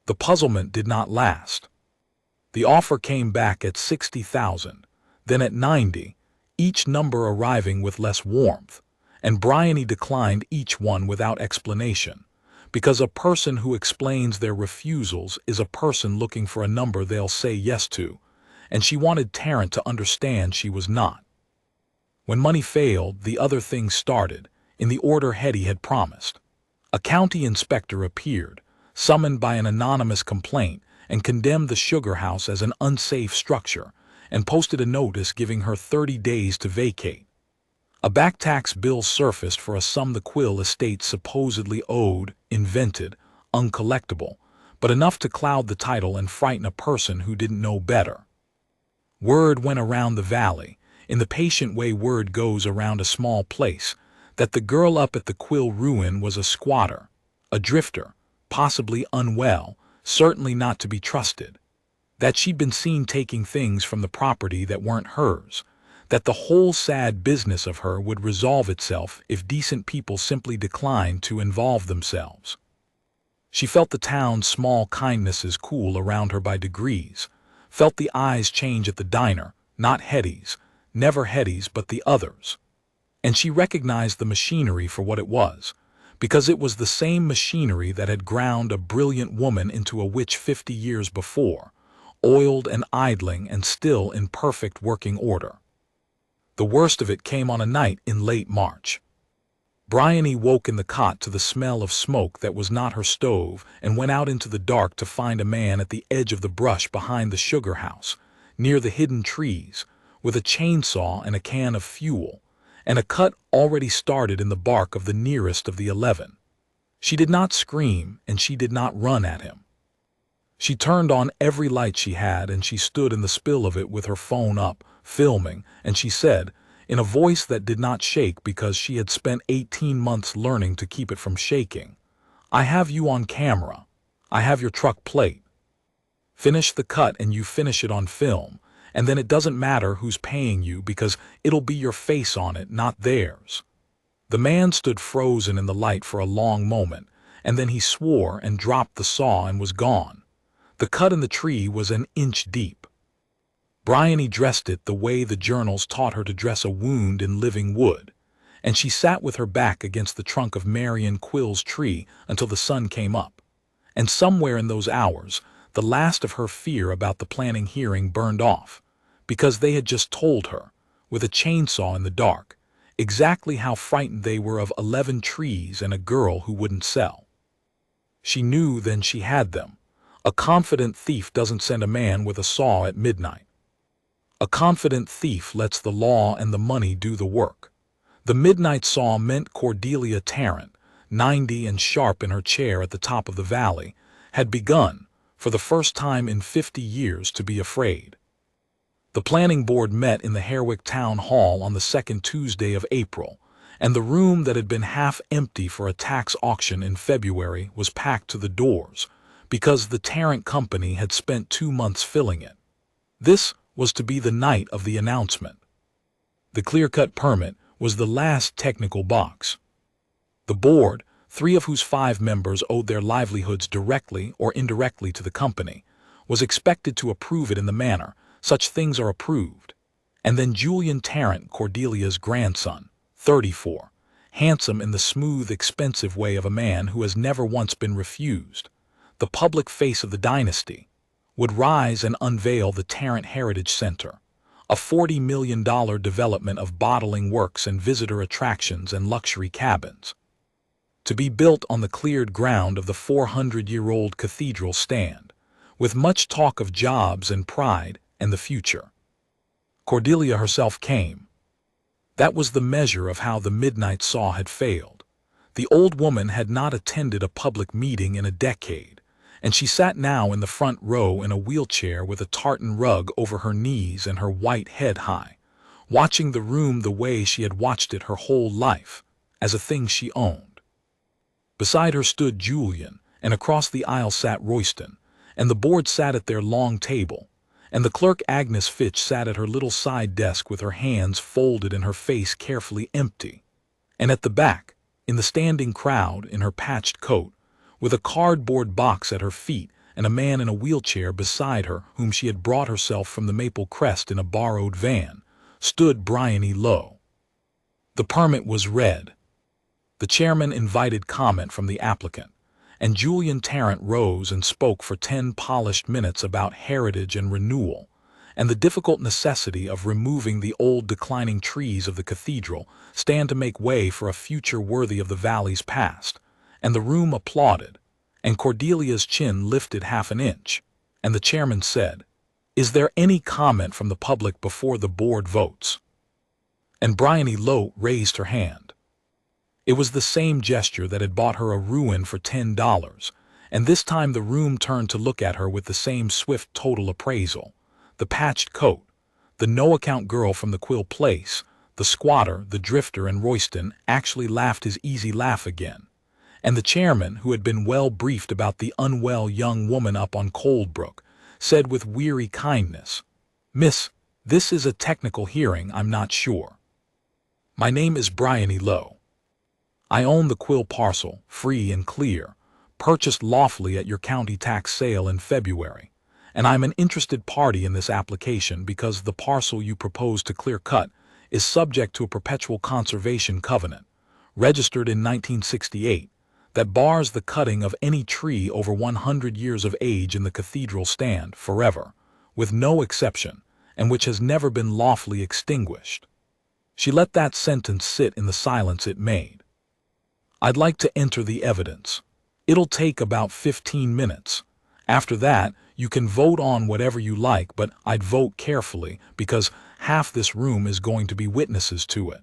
The puzzlement did not last. The offer came back at 60,000, then at 90, each number arriving with less warmth, and Bryony declined each one without explanation, because a person who explains their refusals is a person looking for a number they'll say yes to, and she wanted Tarrant to understand she was not. When money failed, the other things started, in the order Hetty had promised. A county inspector appeared, summoned by an anonymous complaint, and condemned the sugar house as an unsafe structure, and posted a notice giving her 30 days to vacate. A back tax bill surfaced for a sum the Quill estate supposedly owed, invented, uncollectible, but enough to cloud the title and frighten a person who didn't know better. Word went around the valley, in the patient way word goes around a small place, that the girl up at the Quill ruin was a squatter, a drifter, possibly unwell, certainly not to be trusted, that she'd been seen taking things from the property that weren't hers, that the whole sad business of her would resolve itself if decent people simply declined to involve themselves. She felt the town's small kindnesses cool around her by degrees, felt the eyes change at the diner, not Hetty's, never Hetty's but the others. And she recognized the machinery for what it was, because it was the same machinery that had ground a brilliant woman into a witch 50 years before, oiled and idling and still in perfect working order. The worst of it came on a night in late March. Bryony woke in the cot to the smell of smoke that was not her stove and went out into the dark to find a man at the edge of the brush behind the sugar house, near the hidden trees, with a chainsaw and a can of fuel, and a cut already started in the bark of the nearest of the 11. She did not scream and she did not run at him. She turned on every light she had and she stood in the spill of it with her phone up, filming, and she said, in a voice that did not shake because she had spent 18 months learning to keep it from shaking, "I have you on camera. I have your truck plate. Finish the cut and you finish it on film, and then it doesn't matter who's paying you because it'll be your face on it, not theirs." The man stood frozen in the light for a long moment, and then he swore and dropped the saw and was gone. The cut in the tree was an inch deep. Bryony dressed it the way the journals taught her to dress a wound in living wood, and she sat with her back against the trunk of Marion Quill's tree until the sun came up. And somewhere in those hours, the last of her fear about the planning hearing burned off, because they had just told her, with a chainsaw in the dark, exactly how frightened they were of 11 trees and a girl who wouldn't sell. She knew then she had them. A confident thief doesn't send a man with a saw at midnight. A confident thief lets the law and the money do the work. The midnight saw meant Cordelia Tarrant, 90 and sharp in her chair at the top of the valley, had begun, for the first time in 50 years, to be afraid. The planning board met in the Harewick Town Hall on the second Tuesday of April, and the room that had been half empty for a tax auction in February was packed to the doors, because the Tarrant Company had spent 2 months filling it. This was to be the night of the announcement. The clear-cut permit was the last technical box. The board, 3 of whose 5 members owed their livelihoods directly or indirectly to the company, was expected to approve it in the manner such things are approved. And then Julian Tarrant, Cordelia's grandson, 34, handsome in the smooth, expensive way of a man who has never once been refused, the public face of the dynasty, would rise and unveil the Tarrant Heritage Center, a $40 million development of bottling works and visitor attractions and luxury cabins, to be built on the cleared ground of the 400-year-old cathedral stand, with much talk of jobs and pride and the future. Cordelia herself came. That was the measure of how the midnight saw had failed. The old woman had not attended a public meeting in a decade, and she sat now in the front row in a wheelchair with a tartan rug over her knees and her white head high, watching the room the way she had watched it her whole life, as a thing she owned. Beside her stood Julian, and across the aisle sat Royston, and the board sat at their long table, and the clerk Agnes Fitch sat at her little side desk with her hands folded and her face carefully empty, and at the back, in the standing crowd in her patched coat, with a cardboard box at her feet and a man in a wheelchair beside her whom she had brought herself from the Maple Crest in a borrowed van, stood Bryony Lowe. The permit was read. The chairman invited comment from the applicant, and Julian Tarrant rose and spoke for 10 polished minutes about heritage and renewal, and the difficult necessity of removing the old declining trees of the cathedral stand to make way for a future worthy of the valley's past, and the room applauded, and Cordelia's chin lifted half an inch, and the chairman said, "Is there any comment from the public before the board votes?" And Bryony Lowe raised her hand. It was the same gesture that had bought her a ruin for $10, and this time the room turned to look at her with the same swift total appraisal. The patched coat, the no-account girl from the Quill place, the squatter, the drifter, and Royston actually laughed his easy laugh again. And the chairman, who had been well briefed about the unwell young woman up on Coldbrook, said with weary kindness, "Miss, this is a technical hearing, I'm not sure. My name is Bryony Lowe. I own the Quill parcel, free and clear, purchased lawfully at your county tax sale in February, and I'm an interested party in this application because the parcel you propose to clear-cut is subject to a perpetual conservation covenant, registered in 1968, that bars the cutting of any tree over 100 years of age in the cathedral stand forever, with no exception, and which has never been lawfully extinguished." She let that sentence sit in the silence it made. "I'd like to enter the evidence. It'll take about 15 minutes. After that, you can vote on whatever you like, but I'd vote carefully because half this room is going to be witnesses to it."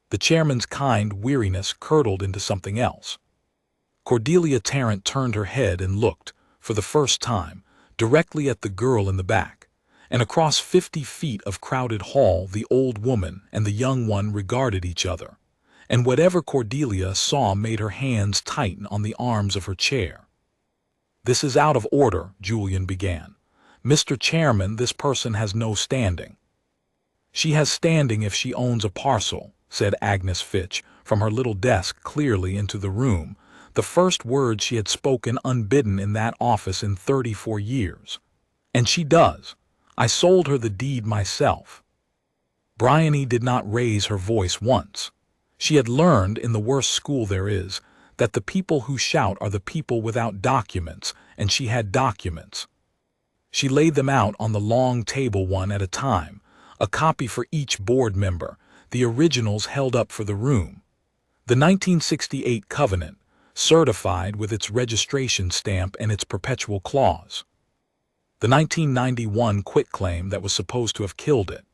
The chairman's kind weariness curdled into something else. Cordelia Tarrant turned her head and looked, for the first time, directly at the girl in the back, and across 50 feet of crowded hall the old woman and the young one regarded each other, and whatever Cordelia saw made her hands tighten on the arms of her chair. "This is out of order," Julian began. "Mr. Chairman, this person has no standing." "She has standing if she owns a parcel," said Agnes Fitch, from her little desk clearly into the room, the first words she had spoken unbidden in that office in 34 years. "And she does. I sold her the deed myself." Bryony did not raise her voice once. She had learned, in the worst school there is, that the people who shout are the people without documents, and she had documents. She laid them out on the long table one at a time, a copy for each board member, the originals held up for the room. The 1968 covenant, certified with its registration stamp and its perpetual clause. The 1991 quitclaim that was supposed to have killed it.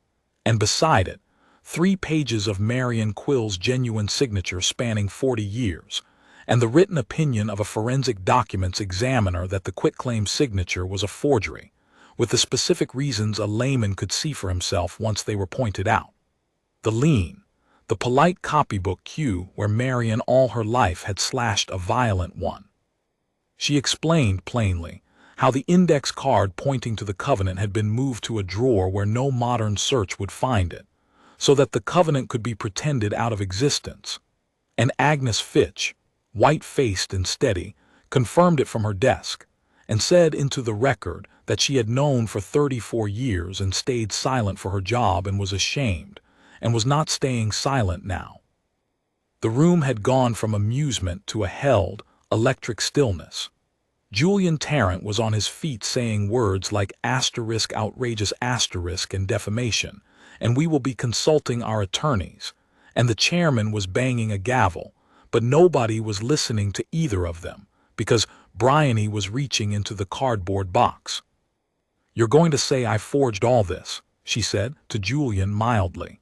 And beside it, 3 pages of Marion Quill's genuine signature spanning 40 years, and the written opinion of a forensic documents examiner that the quitclaim signature was a forgery, with the specific reasons a layman could see for himself once they were pointed out. The lien, the polite copybook cue where Marion all her life had slashed a violent one. She explained plainly how the index card pointing to the covenant had been moved to a drawer where no modern search would find it, so that the covenant could be pretended out of existence. And Agnes Fitch, white-faced and steady, confirmed it from her desk, and said into the record that she had known for 34 years and stayed silent for her job and was ashamed, and was not staying silent now. The room had gone from amusement to a held, electric stillness. Julian Tarrant was on his feet saying words like asterisk, outrageous asterisk, and defamation, and we will be consulting our attorneys, and the chairman was banging a gavel, but nobody was listening to either of them, because Bryony was reaching into the cardboard box. "You're going to say I forged all this," she said to Julian mildly.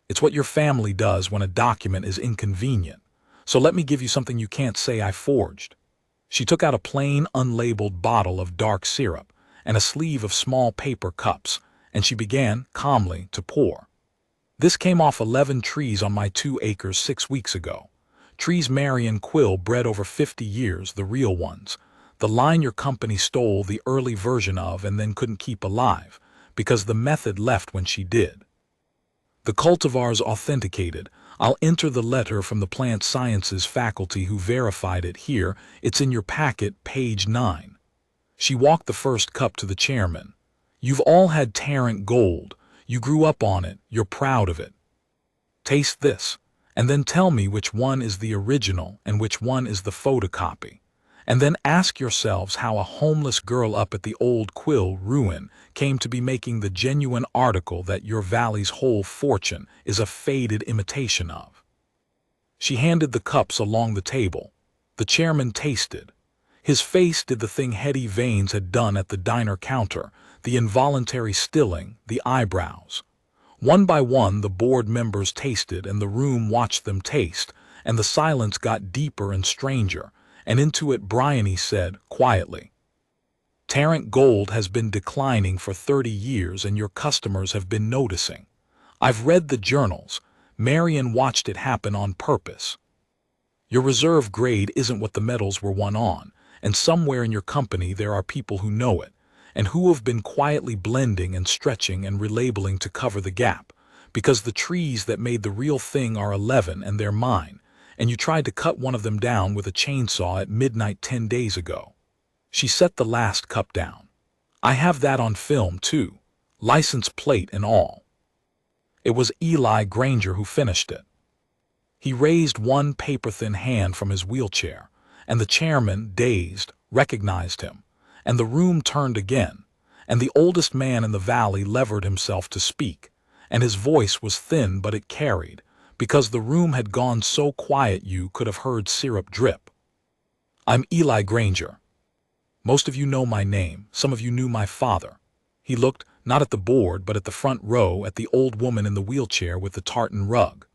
"It's what your family does when a document is inconvenient, so let me give you something you can't say I forged." She took out a plain, unlabeled bottle of dark syrup and a sleeve of small paper cups, and she began, calmly, to pour. "This came off 11 trees on my 2 acres 6 weeks ago. Trees Marion Quill bred over 50 years, the real ones. The line your company stole the early version of and then couldn't keep alive, because the method left when she did. The cultivars authenticated. I'll enter the letter from the plant sciences faculty who verified it here. It's in your packet, page 9. She walked the first cup to the chairman. "You've all had Tarrant Gold. You grew up on it. You're proud of it. Taste this, and then tell me which one is the original and which one is the photocopy. And then ask yourselves how a homeless girl up at the old Quill ruin came to be making the genuine article that your valley's whole fortune is a faded imitation of." She handed the cups along the table. The chairman tasted. His face did the thing Hetty Vanes had done at the diner counter, the involuntary stilling, the eyebrows. One by one the board members tasted, and the room watched them taste, and the silence got deeper and stranger, and into it Bryony said, quietly, "Tarrant gold has been declining for 30 years and your customers have been noticing. I've read the journals. Marion watched it happen on purpose. Your reserve grade isn't what the metals were won on, and somewhere in your company there are people who know it, and who have been quietly blending and stretching and relabeling to cover the gap, because the trees that made the real thing are 11 and they're mine, and you tried to cut one of them down with a chainsaw at midnight 10 days ago." She set the last cup down. "I have that on film, too, license plate and all." It was Eli Granger who finished it. He raised one paper-thin hand from his wheelchair, and the chairman, dazed, recognized him, and the room turned again, and the oldest man in the valley levered himself to speak, and his voice was thin but it carried, because the room had gone so quiet you could have heard syrup drip. "I'm Eli Granger. Most of you know my name, some of you knew my father." He looked, not at the board, but at the front row, at the old woman in the wheelchair with the tartan rug.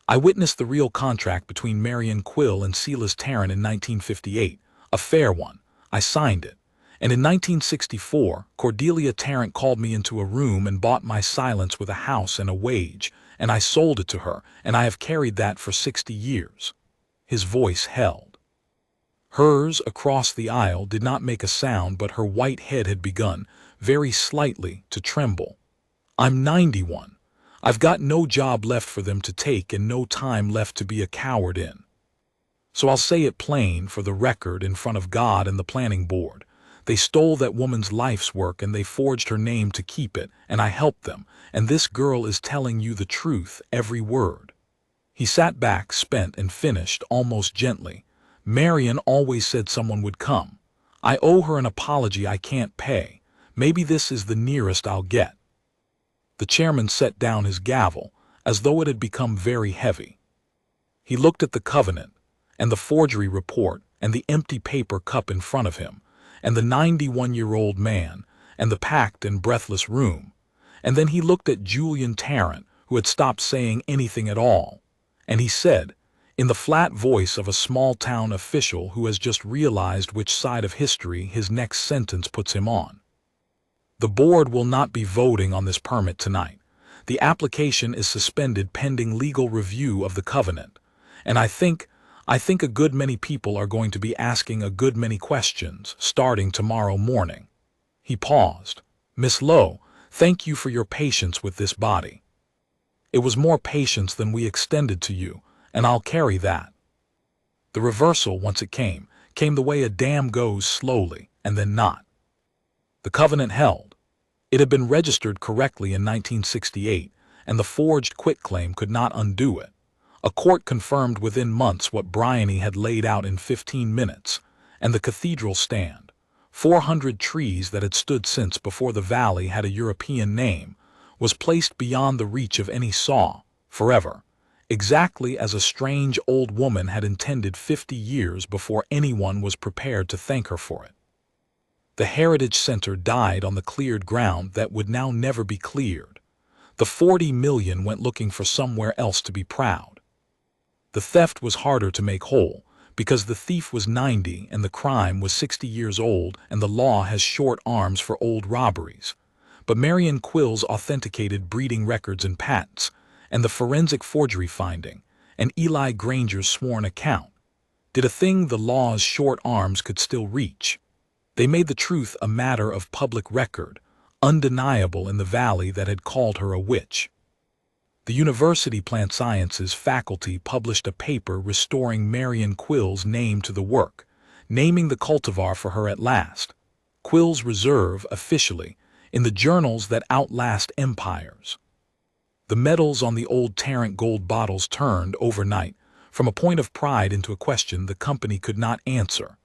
"I witnessed the real contract between Marion Quill and Silas Tarrant in 1958, a fair one. I signed it. And in 1964, Cordelia Tarrant called me into a room and bought my silence with a house and a wage, and I sold it to her, and I have carried that for 60 years. His voice held. Hers, across the aisle, did not make a sound, but her white head had begun, very slightly, to tremble. "I'm 91. I've got no job left for them to take and no time left to be a coward in. So I'll say it plain, for the record, in front of God and the planning board. They stole that woman's life's work and they forged her name to keep it, and I helped them, and this girl is telling you the truth, every word." He sat back, spent, and finished, almost gently. "Marion always said someone would come. I owe her an apology I can't pay. Maybe this is the nearest I'll get." The chairman set down his gavel, as though it had become very heavy. He looked at the covenant, and the forgery report, and the empty paper cup in front of him, and the 91-year-old man, and the packed and breathless room, and then he looked at Julian Tarrant, who had stopped saying anything at all, and he said, in the flat voice of a small-town official who has just realized which side of history his next sentence puts him on, "The board will not be voting on this permit tonight. The application is suspended pending legal review of the covenant, and I think a good many people are going to be asking a good many questions, starting tomorrow morning." He paused. "Miss Lowe, thank you for your patience with this body. It was more patience than we extended to you, and I'll carry that." The reversal, once it came the way a dam goes, slowly, and then not. The covenant held. It had been registered correctly in 1968, and the forged quitclaim could not undo it. A court confirmed within months what Bryony had laid out in 15 minutes, and the cathedral stand, 400 trees that had stood since before the valley had a European name, was placed beyond the reach of any saw, forever, exactly as a strange old woman had intended 50 years before anyone was prepared to thank her for it. The Heritage Center died on the cleared ground that would now never be cleared. The 40 million went looking for somewhere else to be proud. The theft was harder to make whole, because the thief was 90 and the crime was 60 years old, and the law has short arms for old robberies. But Marion Quill's authenticated breeding records and patents, and the forensic forgery finding, and Eli Granger's sworn account, did a thing the law's short arms could still reach. They made the truth a matter of public record, undeniable in the valley that had called her a witch. The University Plant Sciences faculty published a paper restoring Marion Quill's name to the work, naming the cultivar for her at last, Quill's Reserve, officially, in the journals that outlast empires. The metals on the old Tarrant gold bottles turned, overnight, from a point of pride into a question the company could not answer,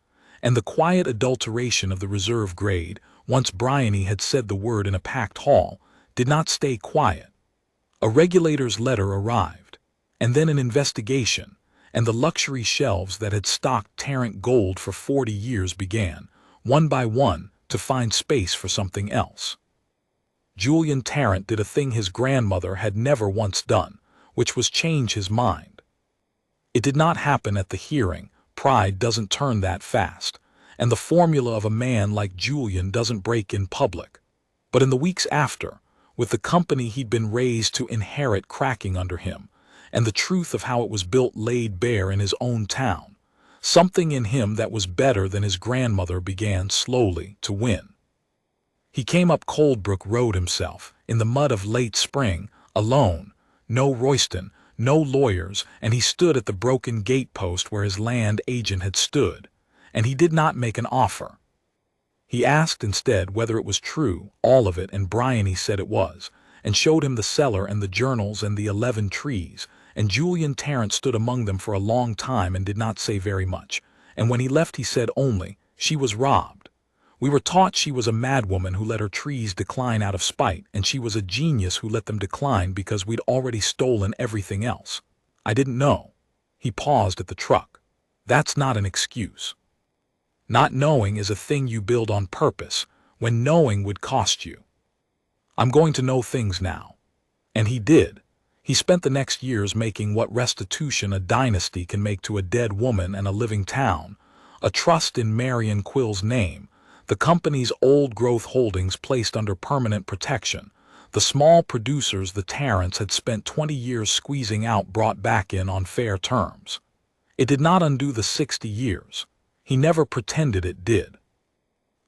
and the quiet adulteration of the reserve grade, once Bryony had said the word in a packed hall, did not stay quiet. A regulator's letter arrived, and then an investigation, and the luxury shelves that had stocked Tarrant gold for 40 years began, one by one, to find space for something else. Julian Tarrant did a thing his grandmother had never once done, which was change his mind. It did not happen at the hearing, pride doesn't turn that fast, and the formula of a man like Julian doesn't break in public. But in the weeks after, with the company he'd been raised to inherit cracking under him, and the truth of how it was built laid bare in his own town, something in him that was better than his grandmother began slowly to win. He came up Coldbrook Road himself, in the mud of late spring, alone, no Royston, no lawyers, and he stood at the broken gate-post where his land agent had stood, and he did not make an offer. He asked instead whether it was true, all of it, and Bryony said it was, and showed him the cellar and the journals and the 11 trees, and Julian Tarrant stood among them for a long time and did not say very much, and when he left he said only, "She was robbed. We were taught she was a madwoman who let her trees decline out of spite, and she was a genius who let them decline because we'd already stolen everything else. I didn't know." He paused at the truck. "That's not an excuse. Not knowing is a thing you build on purpose, when knowing would cost you. I'm going to know things now." And he did. He spent the next years making what restitution a dynasty can make to a dead woman and a living town, a trust in Marion Quill's name, the company's old-growth holdings placed under permanent protection, the small producers the Tarrants had spent 20 years squeezing out brought back in on fair terms. It did not undo the 60 years. He never pretended it did.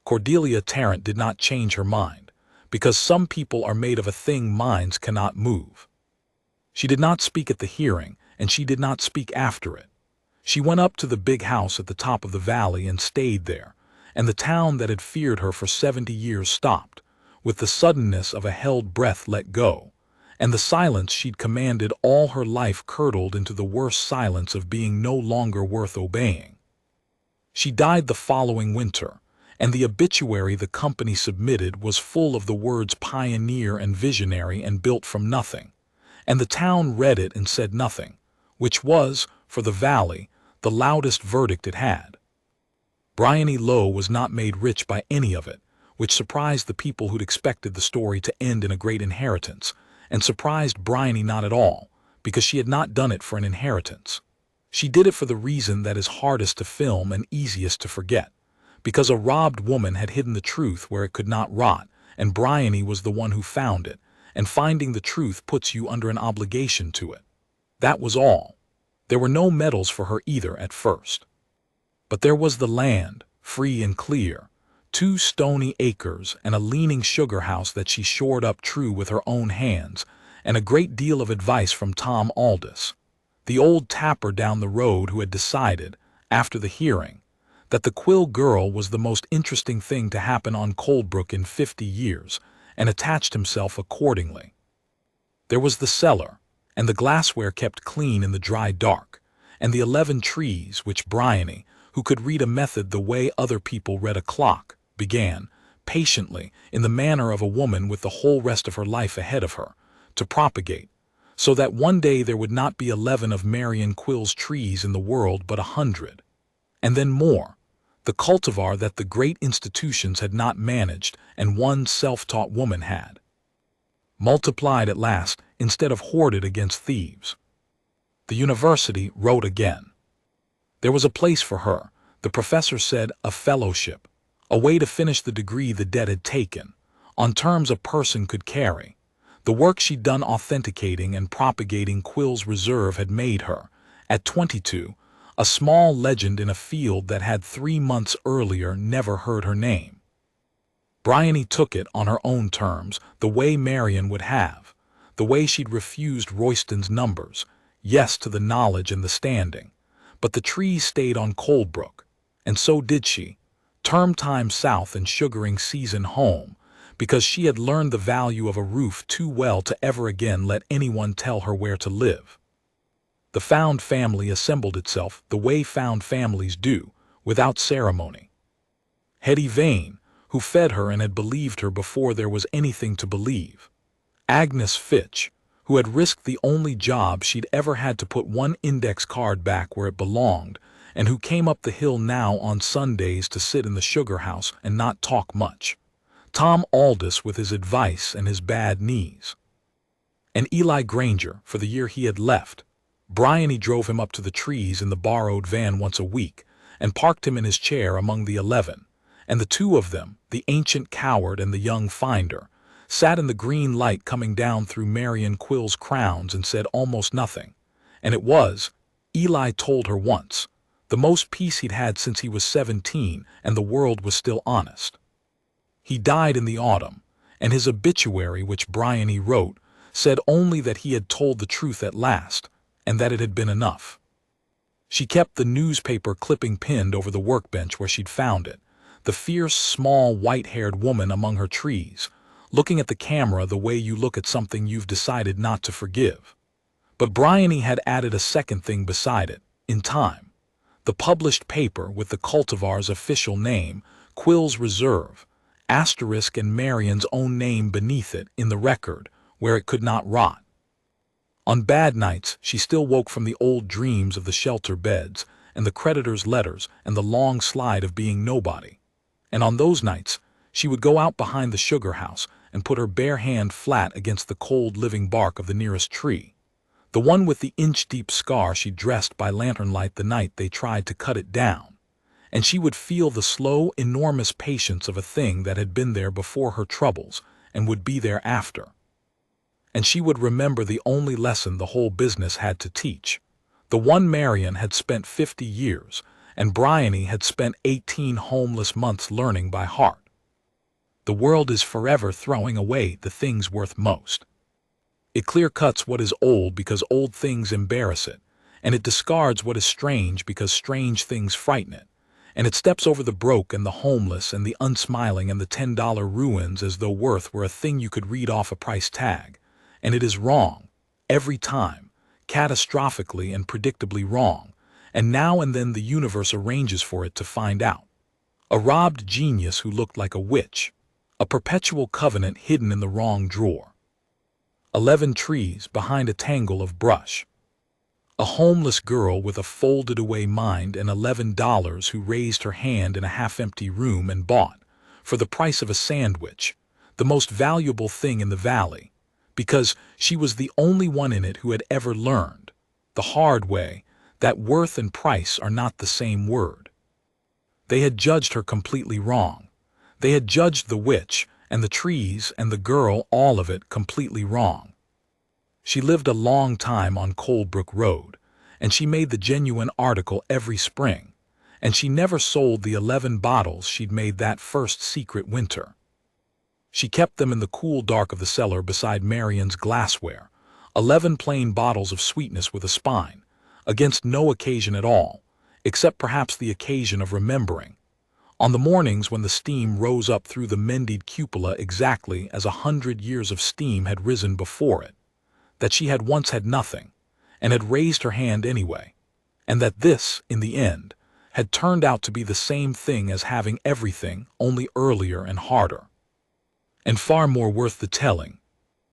Cordelia Tarrant did not change her mind, because some people are made of a thing minds cannot move. She did not speak at the hearing, and she did not speak after it. She went up to the big house at the top of the valley and stayed there, and the town that had feared her for 70 years stopped, with the suddenness of a held breath let go, and the silence she'd commanded all her life curdled into the worse silence of being no longer worth obeying. She died the following winter, and the obituary the company submitted was full of the words pioneer and visionary and built from nothing, and the town read it and said nothing, which was, for the valley, the loudest verdict it had. Bryony Lowe was not made rich by any of it, which surprised the people who'd expected the story to end in a great inheritance, and surprised Bryony not at all, because she had not done it for an inheritance. She did it for the reason that is hardest to film and easiest to forget, because a robbed woman had hidden the truth where it could not rot, and Bryony was the one who found it, and finding the truth puts you under an obligation to it. That was all. There were no medals for her either at first. But there was the land, free and clear, 2 stony acres and a leaning sugar house that she shored up true with her own hands, and a great deal of advice from Tom Aldous, the old tapper down the road who had decided, after the hearing, that the Quill girl was the most interesting thing to happen on Coldbrook in 50 years, and attached himself accordingly. There was the cellar, and the glassware kept clean in the dry dark, and the 11 trees which Bryony, who could read a method the way other people read a clock, began, patiently, in the manner of a woman with the whole rest of her life ahead of her, to propagate, so that one day there would not be 11 of Marion Quill's trees in the world but 100. And then more, the cultivar that the great institutions had not managed and one self-taught woman had. Multiplied at last instead of hoarded against thieves. The university wrote again. There was a place for her, the professor said, a fellowship, a way to finish the degree the debt had taken, on terms a person could carry. The work she'd done authenticating and propagating Quill's reserve had made her, at 22, a small legend in a field that had 3 months earlier never heard her name. Bryony took it on her own terms, the way Marion would have, the way she'd refused Royston's numbers, yes to the knowledge and the standing. But the trees stayed on Coldbrook, and so did she, term time south and sugaring season home, because she had learned the value of a roof too well to ever again let anyone tell her where to live. The found family assembled itself the way found families do, without ceremony. Hetty Vane, who fed her and had believed her before there was anything to believe. Agnes Fitch, who had risked the only job she'd ever had to put one index card back where it belonged, and who came up the hill now on Sundays to sit in the sugar house and not talk much. Tom Aldous with his advice and his bad knees. And Eli Granger for the year he had left. Bryony drove him up to the trees in the borrowed van once a week, and parked him in his chair among the 11, and the two of them, the ancient coward and the young finder, sat in the green light coming down through Marion Quill's crowns and said almost nothing. And it was, Eli told her once, the most peace he'd had since he was 17, and the world was still honest. He died in the autumn, and his obituary, which Bryony wrote, said only that he had told the truth at last, and that it had been enough. She kept the newspaper clipping pinned over the workbench where she'd found it, the fierce, small, white-haired woman among her trees, looking at the camera the way you look at something you've decided not to forgive. But Bryony had added a second thing beside it, in time. The published paper with the cultivar's official name, Quill's Reserve, asterisk and Marion's own name beneath it in the record, where it could not rot. On bad nights, she still woke from the old dreams of the shelter beds, and the creditor's letters, and the long slide of being nobody. And on those nights, she would go out behind the sugar house and put her bare hand flat against the cold living bark of the nearest tree, the one with the inch-deep scar she dressed by lantern light the night they tried to cut it down, and she would feel the slow, enormous patience of a thing that had been there before her troubles and would be there after. And she would remember the only lesson the whole business had to teach, the one Marion had spent 50 years, and Bryony had spent 18 homeless months learning by heart. The world is forever throwing away the things worth most. It clear-cuts what is old because old things embarrass it, and it discards what is strange because strange things frighten it, and it steps over the broke and the homeless and the unsmiling and the $10 ruins as though worth were a thing you could read off a price tag, and it is wrong, every time, catastrophically and predictably wrong, and now and then the universe arranges for it to find out. A robbed genius who looked like a witch, a perpetual covenant hidden in the wrong drawer. 11 trees behind a tangle of brush. A homeless girl with a folded-away mind and $11 who raised her hand in a half-empty room and bought, for the price of a sandwich, the most valuable thing in the valley, because she was the only one in it who had ever learned, the hard way, that worth and price are not the same word. They had judged her completely wrong. They had judged the witch and the trees and the girl, all of it, completely wrong. She lived a long time on Coldbrook Road, and she made the genuine article every spring, and she never sold the 11 bottles she'd made that first secret winter. She kept them in the cool dark of the cellar beside Marion's glassware, 11 plain bottles of sweetness with a spine, against no occasion at all, except perhaps the occasion of remembering, on the mornings when the steam rose up through the mended cupola exactly as 100 years of steam had risen before it, that she had once had nothing, and had raised her hand anyway, and that this, in the end, had turned out to be the same thing as having everything, only earlier and harder. And far more worth the telling,